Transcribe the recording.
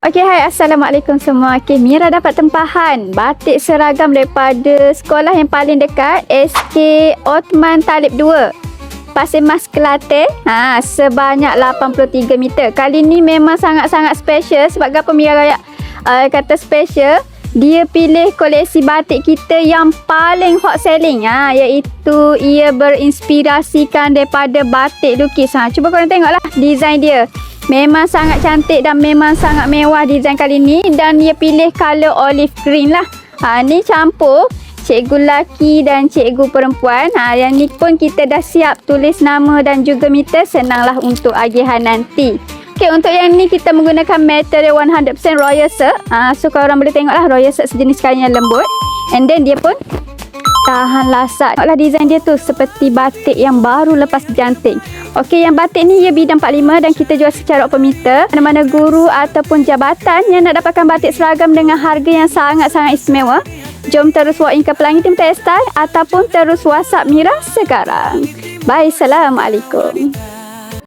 Okey, hai, Assalamualaikum semua. Okey, Mira dapat tempahan batik seragam daripada sekolah yang paling dekat, SK Othman Talib 2, Pasir Mas, Kelantan. Sebanyak 83 meter. Kali ni memang sangat-sangat special. Sebab apa Mira raya kata special? Dia pilih koleksi batik kita yang paling hot selling, iaitu ia berinspirasikan daripada batik lukis. Cuba korang tengoklah design dia. Memang sangat cantik dan memang sangat mewah design kali ni, dan dia pilih color olive green lah. Ni campur cikgu lelaki dan cikgu perempuan. Yang ni pun kita dah siap tulis nama dan juga meter, senanglah untuk agihan nanti. Okey, untuk yang ni kita menggunakan material 100% royal silk. So korang boleh tengoklah royal silk sejenis kain yang lembut. And then dia pun tahan lasak. Tengoklah design dia tu seperti batik yang baru lepas dijanting. Okey, yang batik ni ia bidang 45 dan kita jual secara open meter. Mana-mana guru ataupun jabatan yang nak dapatkan batik seragam dengan harga yang sangat-sangat istimewa, jom terus walk in ke Pelangi Tim Textile ataupun terus WhatsApp Mira sekarang. Bye, Assalamualaikum.